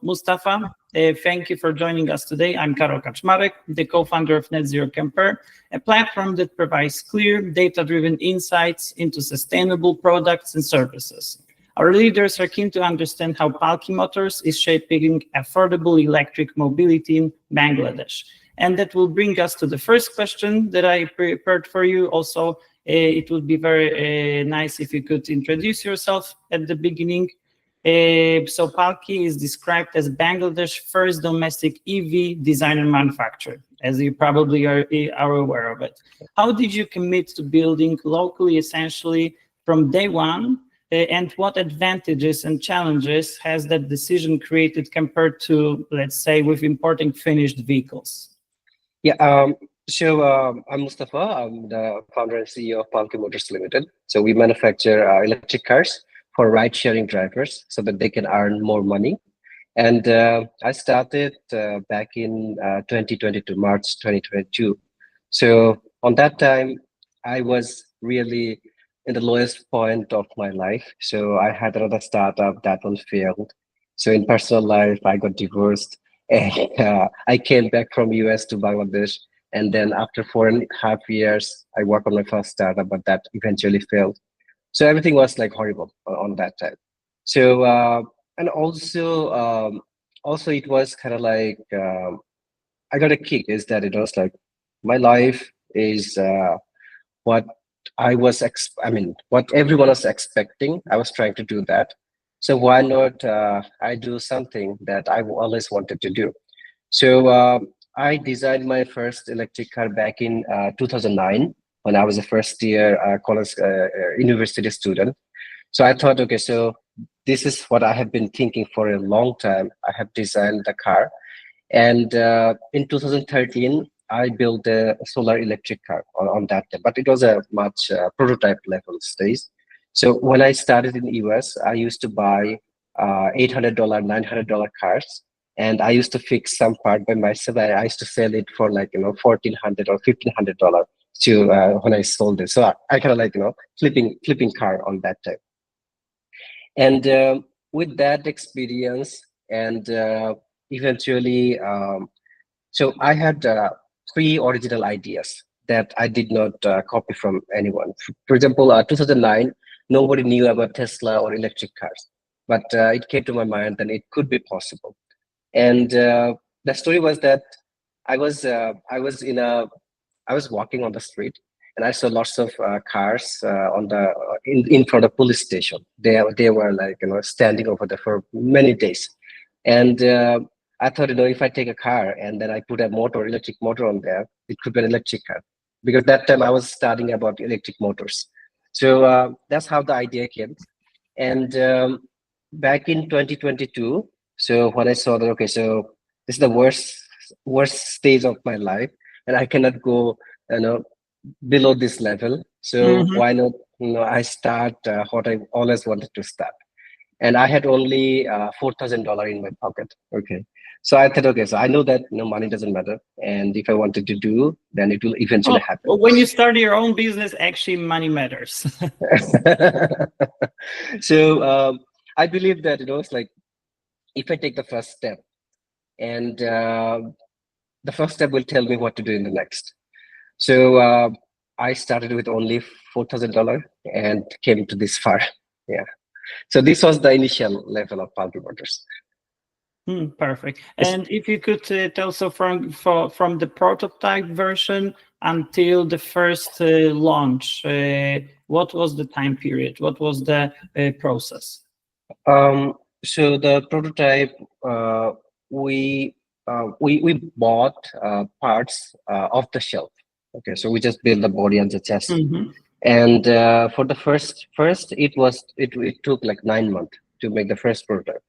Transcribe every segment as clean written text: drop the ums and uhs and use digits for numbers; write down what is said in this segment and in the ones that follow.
Mustafa, thank you for joining us today. I'm Karol Kaczmarek, the co-founder of NetZeroCompare, a platform that provides clear, data-driven insights into sustainable products and services. Our leaders are keen to understand how Palki Motors is shaping affordable electric mobility in Bangladesh. And that will bring us to the first question that I prepared for you. Also, it would be very nice if you could introduce yourself at the beginning. So Palki is described as Bangladesh's first domestic EV design and manufacturer, as you probably are aware of it. How did you commit to building locally, essentially from day one? And what advantages and challenges has that decision created compared to, let's say, with importing finished vehicles? Yeah, I'm Mustafa. I'm the founder and CEO of Palki Motors Limited. So we manufacture electric cars for ride-sharing drivers so that they can earn more money. And I started back in 2022, March 2022. So on that time, I was really in the lowest point of my life. So I had another startup that one failed. So in personal life, I got divorced. And I came back from US to Bangladesh. And then after 4.5 years, I worked on my first startup, but that eventually failed. So everything was like horrible on that time. So, and also it was kind of like, I got a kick is that it was like, my life is what what everyone was expecting. I was trying to do that. So why not I do something that I always wanted to do? So I designed my first electric car back in 2009 when I was a first year college university student. So I thought, okay, so this is what I have been thinking for a long time. I have designed the car. And in 2013, I built a solar electric car on that day, but it was a much prototype level stage. So when I started in the US, I used to buy $800, $900 cars, and I used to fix some part by myself. I used to sell it for like $1,400 or $1,500 to when I sold it. So I kind of like flipping car on that time. And with that experience, and eventually, so I had 3 original ideas that I did not copy from anyone. For example, 2009. Nobody knew about Tesla or electric cars, but it came to my mind that it could be possible. And the story was that I was walking on the street, and I saw lots of cars in front of police station. They were like standing over there for many days, and I thought if I take a car and then I put a electric motor on there, it could be an electric car, because that time I was studying about electric motors. So that's how the idea came. And back in 2022, so when I saw that, okay, so this is the worst stage of my life, and I cannot go, below this level. So why not, I start what I always wanted to start. And I had only $4,000 in my pocket. Okay. So I thought, okay, so I know that money doesn't matter, and if I wanted to do, then it will eventually happen. Well, when you start your own business, actually, money matters. So I believe that it's like, if I take the first step, and the first step will tell me what to do in the next. So I started with only $4,000 and came to this far. Yeah. So this was the initial level of Palki Motors. Perfect. And if you could tell, so from the prototype version until the first launch, what was the time period? What was the process? So the prototype, we bought parts off the shelf. Okay, so we just built the body and the chassis. And for the first, it took like 9 months to make the first prototype.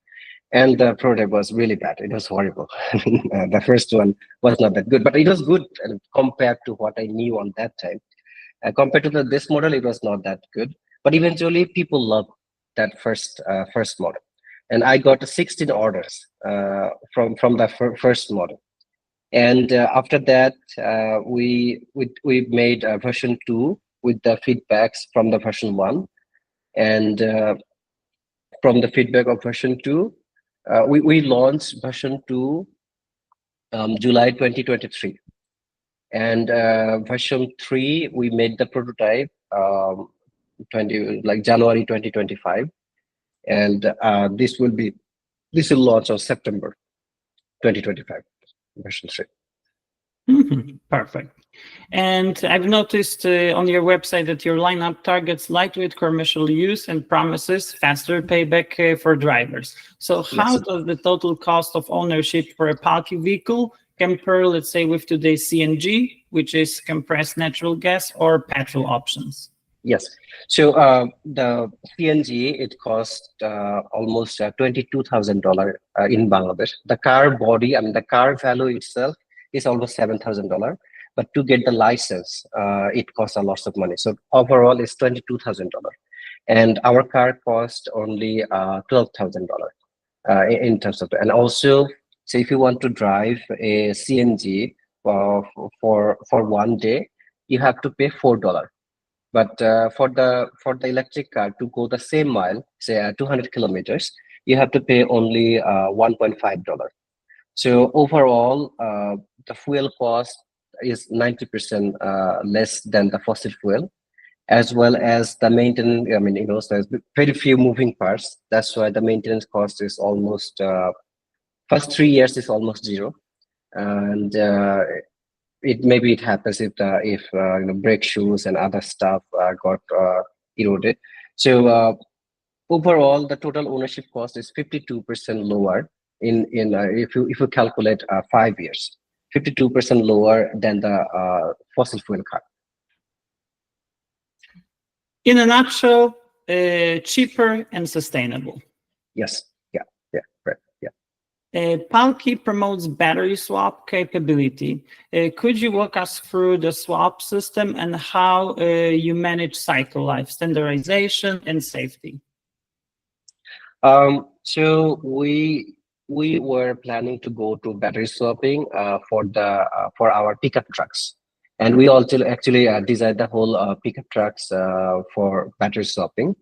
And the prototype was really bad. It was horrible. The first one was not that good, but it was good compared to what I knew on that time. Compared to this model, it was not that good. But eventually, people loved that first model, and I got 16 orders from the first model. And after that, we made version 2 with the feedbacks from the version 1, and from the feedback of version 2. We launched version 2 July 2023, and version 3 we made the prototype 20 January 2025, and this will launch on September 2025, version 3. Perfect. And I've noticed on your website that your lineup targets lightweight commercial use and promises faster payback for drivers. So how does the total cost of ownership for a Palki vehicle compare, let's say, with today's CNG, which is compressed natural gas, or petrol options? Yes. So the CNG, it costs almost $22,000 in Bangladesh. The car body, I mean, the car value itself is almost $7,000. But to get the license, it costs a lot of money. So overall, it's $22,000. And our car cost only $12,000 in terms of, and also, so if you want to drive a CNG for 1 day, you have to pay $4. But for the electric car to go the same mile, say 200 kilometers, you have to pay only $1.5. So overall, the fuel cost is 90% less than the fossil fuel, as well as the maintenance. I mean, there's very few moving parts. That's why the maintenance cost is almost first 3 years is almost zero, and it happens if brake shoes and other stuff got eroded. So overall, the total ownership cost is 52% lower if you calculate 5 years, 52% lower than the fossil fuel car. In a nutshell, cheaper and sustainable. Yes. Yeah. Right. Yeah. Palki promotes battery swap capability. Could you walk us through the swap system and how you manage cycle life, standardization, and safety? So we were planning to go to battery swapping for our pickup trucks, and we also actually designed the whole pickup trucks for battery swapping.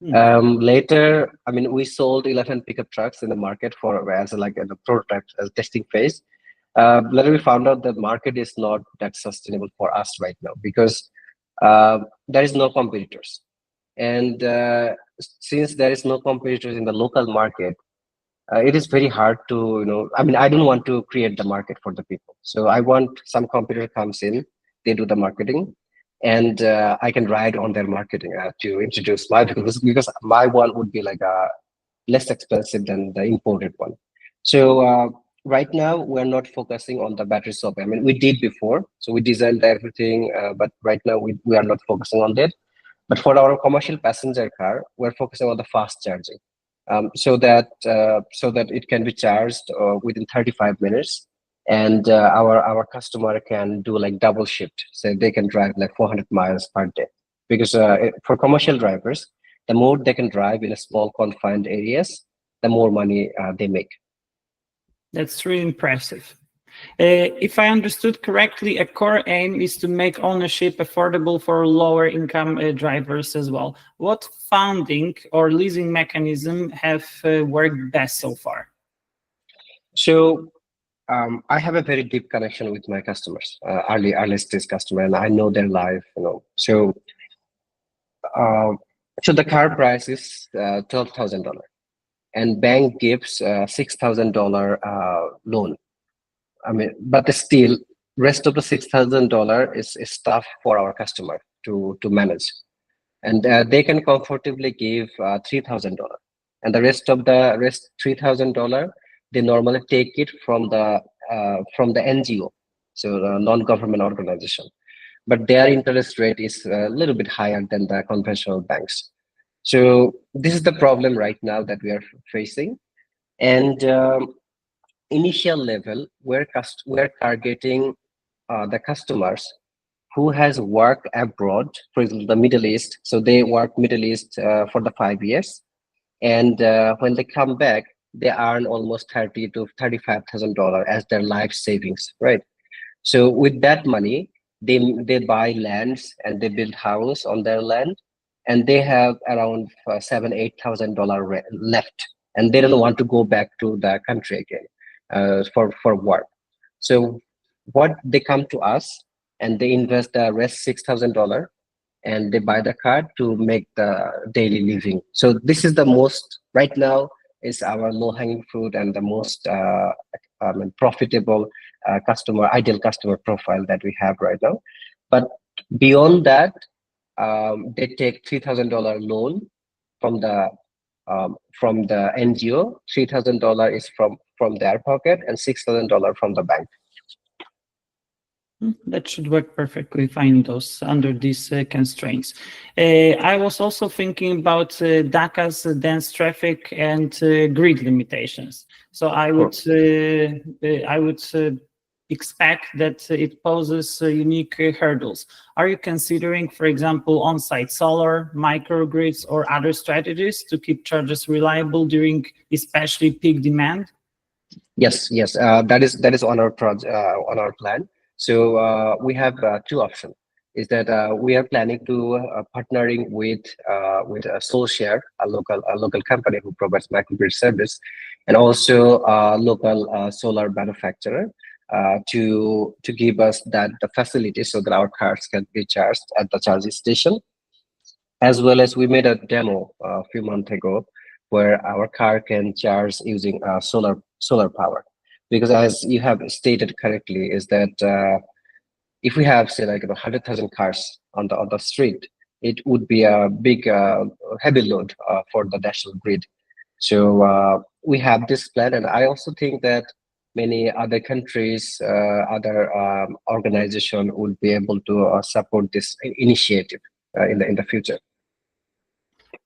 Later, I mean, we sold 11 pickup trucks in the market as a prototype, as testing phase. Later, we found out the market is not that sustainable for us right now because there is no competitors, and since there is no competitors in the local market, it is very hard to I mean, I don't want to create the market for the people, so I want some competitor comes in, they do the marketing, and I can ride on their marketing to introduce my vehicles, because my one would be like less expensive than the imported one. So right now we're not focusing on the battery swap. I mean, we did before, so we designed everything, but right now we are not focusing on that. But for our commercial passenger car, we're focusing on the fast charging, so that it can be charged within 35 minutes. And our customer can do like double shift, so they can drive like 400 miles per day. Because for commercial drivers, the more they can drive in a small confined areas, the more money they make. That's really impressive. If I understood correctly, a core aim is to make ownership affordable for lower income drivers as well. What funding or leasing mechanism have worked best so far? So I have a very deep connection with my customers, early stage customer, and I know their life. So the car price is $12,000, and bank gives $6,000 loan. I mean, but still, rest of the $6,000 is tough for our customer to manage, and they can comfortably give $3,000, and the rest $3,000, they normally take it from the NGO, so the non-government organization, but their interest rate is a little bit higher than the conventional banks. So this is the problem right now that we are facing, and initial level, we're targeting the customers who has worked abroad, for example, the Middle East. So they work Middle East for the 5 years, and when they come back, they earn almost $30,000 to $35,000 as their life savings, right? So with that money, they buy lands and they build house on their land, and they have around $7,000 to $8,000 left, and they don't want to go back to the country again for work. So what they come to us and they invest the rest $6,000 and they buy the car to make the daily living. So this is the most right now is our low-hanging fruit and the most profitable ideal customer profile that we have right now. But beyond that, they take $3,000 loan from the NGO. $3,000 is from their pocket and $6,000 from the bank. That should work perfectly fine under these constraints. I was also thinking about Dhaka's dense traffic and grid limitations. So I would expect that it poses unique hurdles. Are you considering, for example, on-site solar, microgrids, or other strategies to keep charges reliable during especially peak demand? Yes. That is on our plan. So we have two options. Is that we are planning to partnering with SolarShare, a local company who provides microgrid service, and also a local solar manufacturer to give us the facility so that our cars can be charged at the charging station. As well as we made a demo a few months ago where our car can charge using solar power. Because as you have stated correctly, is that if we have say like 100,000 cars on the street, it would be a big heavy load for the national grid. So we have this plan, and I also think that many other countries, other organizations would be able to support this initiative in the future.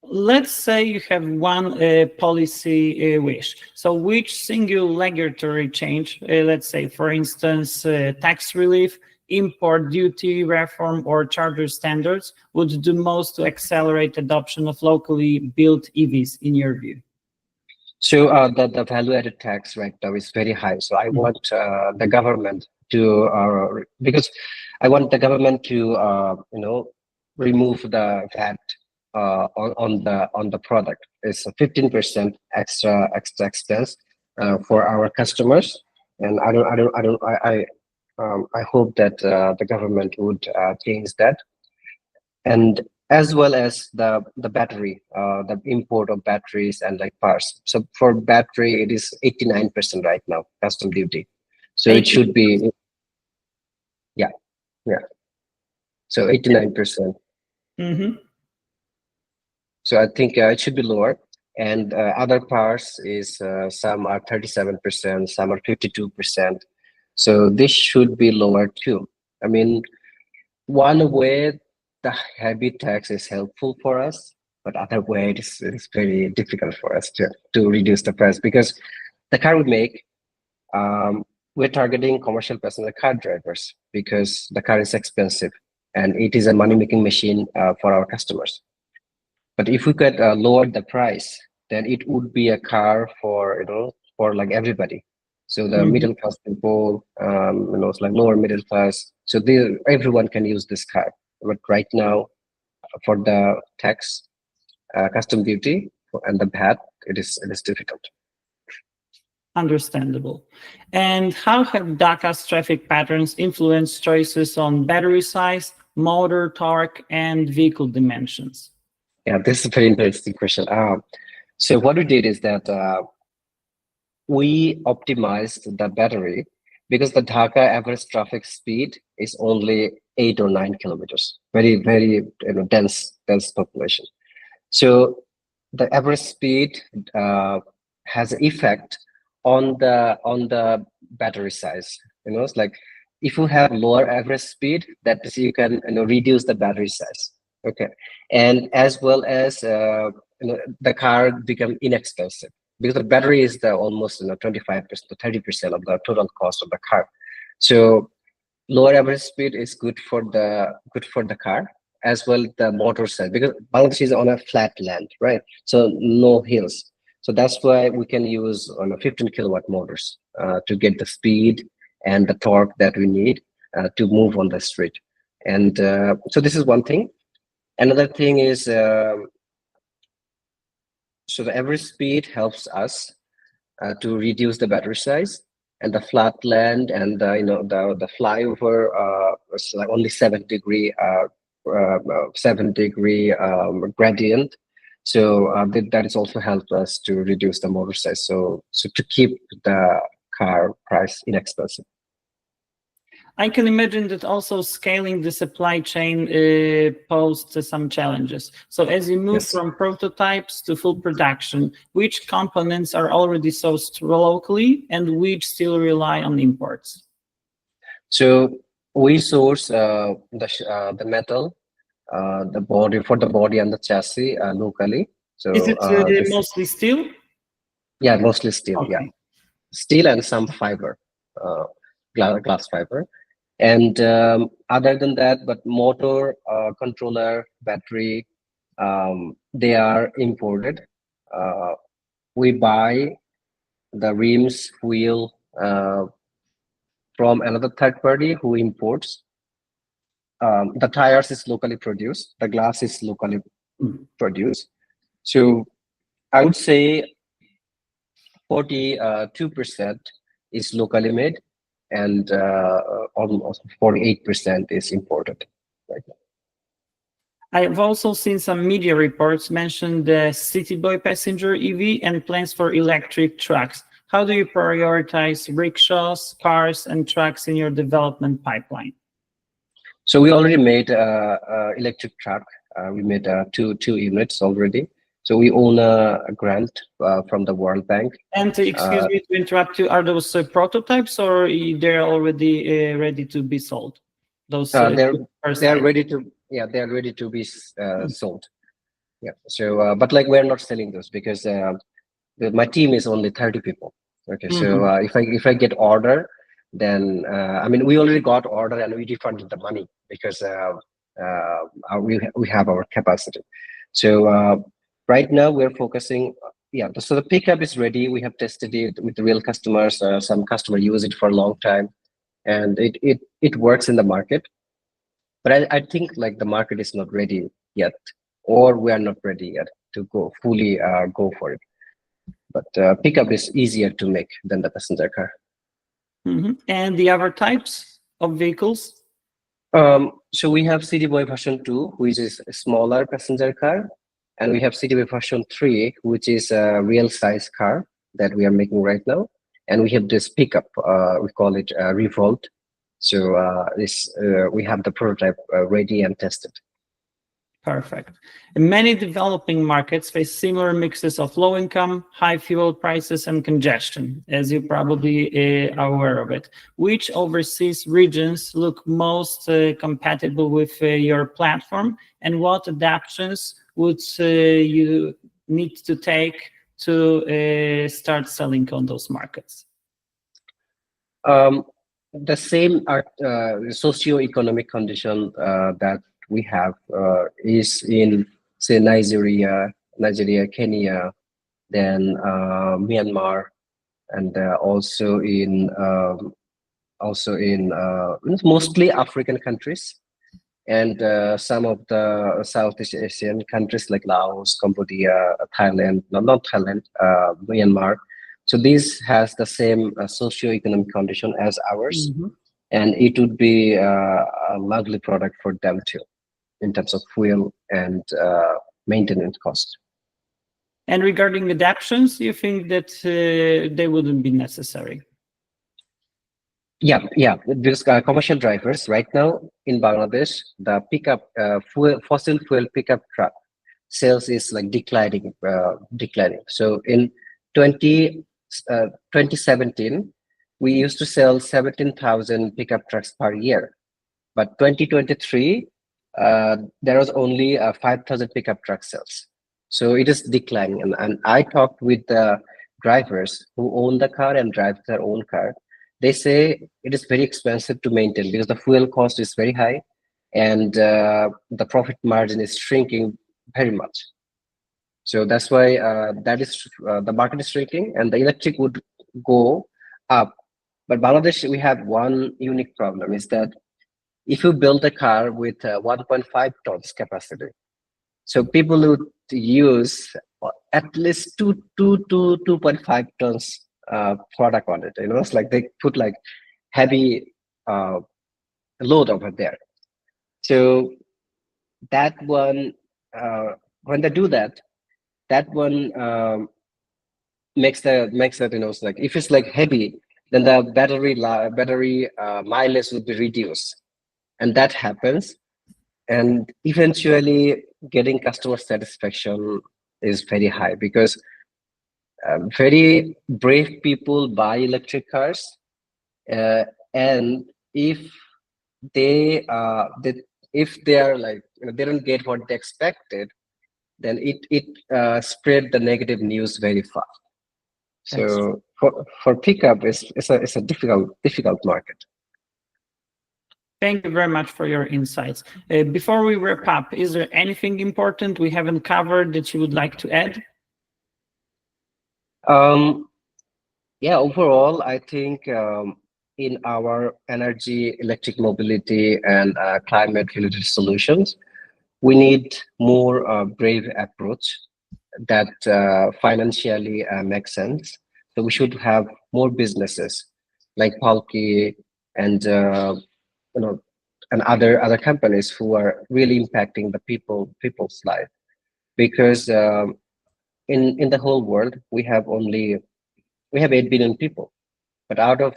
Let's say you have one policy wish. So which single regulatory change, let's say, for instance, tax relief, import duty reform, or charger standards, would do most to accelerate adoption of locally built EVs, in your view? So the value-added tax right now is very high. So I want the government to, because I want the government to, remove the VAT on the product. It's a 15% extra expense for our customers, and I hope that the government would change that, and as well as the battery, the import of batteries and like parts. So for battery, it is 89% right now custom duty. So it should be, yeah. So 89%. Mm-hmm. So I think it should be lower, and other parts is some are 37%, some are 52%. So this should be lower too. I mean, one way the heavy tax is helpful for us, but other way it is very difficult for us to reduce the price, because the car we make, we're targeting commercial passenger car drivers because the car is expensive and it is a money-making machine for our customers. But if we could lower the price, then it would be a car for like everybody. So the middle class people, it's like lower middle class. So everyone can use this car. But right now, for the tax, custom duty, and the VAT, it is difficult. Understandable. And how have Dhaka's traffic patterns influenced choices on battery size, motor torque, and vehicle dimensions? Yeah, this is a very interesting question. So what we did is that we optimized the battery because the Dhaka average traffic speed is only 8 or 9 kilometers. Very, very dense population. So the average speed has an effect on the battery size. It's like if you have lower average speed, that is, you can reduce the battery size. Okay, and as well as the car become inexpensive because the battery is the almost 25% to 30% of the total cost of the car. So lower average speed is good for the car, as well the motor side, because Bangladesh is on a flat land, right? So no hills. So that's why we can use 15 kilowatt motors to get the speed and the torque that we need to move on the street. And so this is one thing. Another thing is, So the average speed helps us to reduce the battery size, and the flat land and the flyover was like only 7 degree 7 degree gradient. So that has also helped us to reduce the motor size. So to keep the car price inexpensive. I can imagine that also scaling the supply chain posed some challenges. So as you move from prototypes to full production, which components are already sourced locally and which still rely on imports? So we source the metal, the body and the chassis locally. So Is it mostly steel? Yeah, mostly steel. Okay. Yeah, steel and some fiber, glass fiber. And other than that, but motor, controller, battery, they are imported. We buy the rims, wheel from another third party who imports. The tires is locally produced. The glass is locally produced. So I would say 42% is locally made, and almost 48% is imported. Right now. I've also seen some media reports mention the City Boy passenger EV and plans for electric trucks. How do you prioritize rickshaws, cars, and trucks in your development pipeline? So we already made electric truck. We made two units already. So we own a grant from the World Bank. And excuse me to interrupt you, are those prototypes or they're already ready to be sold? Those they're ready to they're ready to be sold. Yeah. So but like we're not selling those because my team is only 30 people. Okay. So if I get order, then I mean we already got order and we refunded the money because we have our capacity. So right now we're focusing. So the pickup is ready. We have tested it with the real customers. Some customer use it for a long time, and it works in the market. But I think like the market is not ready yet, or we are not ready yet to go fully go for it. But pickup is easier to make than the passenger car. And the other types of vehicles? So we have City Boy version 2, which is a smaller passenger car. And we have City Boy version 3, which is a real size car that we are making right now. And we have this pickup, we call it Revolt. So we have the prototype ready and tested. Perfect. Many developing markets face similar mixes of low income, high fuel prices, and congestion, as you probably are aware of it. Which overseas regions look most compatible with your platform, and what adaptations would you need to take to start selling on those markets? The same socio-economic condition that we have is in, say, Nigeria, Kenya, then Myanmar, and also in mostly African countries, and some of the Southeast Asian countries like Laos, Cambodia, Thailand, not Thailand, Myanmar. So this has the same socio-economic condition as ours, and it would be a lovely product for them too, in terms of fuel and maintenance cost. And regarding adaptations, you think that they wouldn't be necessary? Yeah, because commercial drivers right now in Bangladesh, the pickup fossil fuel pickup truck sales is like declining. So in 2017, we used to sell 17,000 pickup trucks per year, but 2023 there was only 5,000 pickup truck sales. So it is declining, and I talked with the drivers who own the car and drive their own car. They say it is very expensive to maintain because the fuel cost is very high, and the profit margin is shrinking very much. So that's why the market is shrinking, and the electric would go up. But Bangladesh, we have one unique problem, is that if you build a car with 1.5 tons capacity, so people would use at least 2.5 tons product on it. It's like they put like heavy load over there. So that one, when they do that, that one makes that it's like if it's like heavy, then the battery mileage would be reduced, and that happens. And eventually, getting customer satisfaction is very high because very brave people buy electric cars, and if they are like they don't get what they expected, then it spread the negative news very fast. So for pickup, it's a difficult market. Thank you very much for your insights. Before we wrap up, is there anything important we haven't covered that you would like to add? Yeah, overall, I think in our energy, electric mobility, and climate-related solutions, we need more brave approach that financially makes sense. So we should have more businesses like Palki and and other companies who are really impacting the people's life. Because in the whole world we have 8 billion people, but out of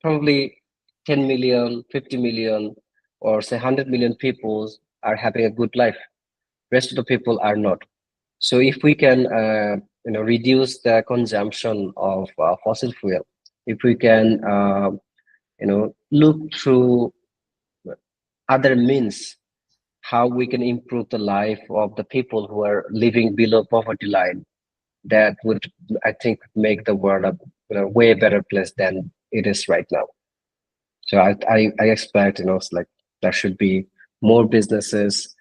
probably 10 million, 50 million, or say 100 million people are having a good life. Rest of the people are not. So if we can reduce the consumption of fossil fuel, if we can look through other means how we can improve the life of the people who are living below poverty line, that would, I think, make the world a way better place than it is right now. So I expect it's like there should be more businesses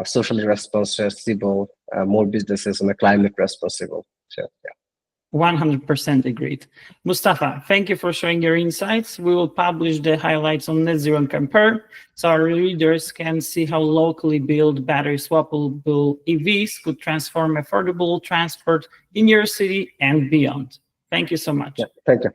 socially responsible, more businesses on the climate responsible. So yeah. 100% agreed. Mustafa, thank you for sharing your insights. We will publish the highlights on NetZeroCompare so our readers can see how locally built battery swappable EVs could transform affordable transport in your city and beyond. Thank you so much. Yeah, thank you.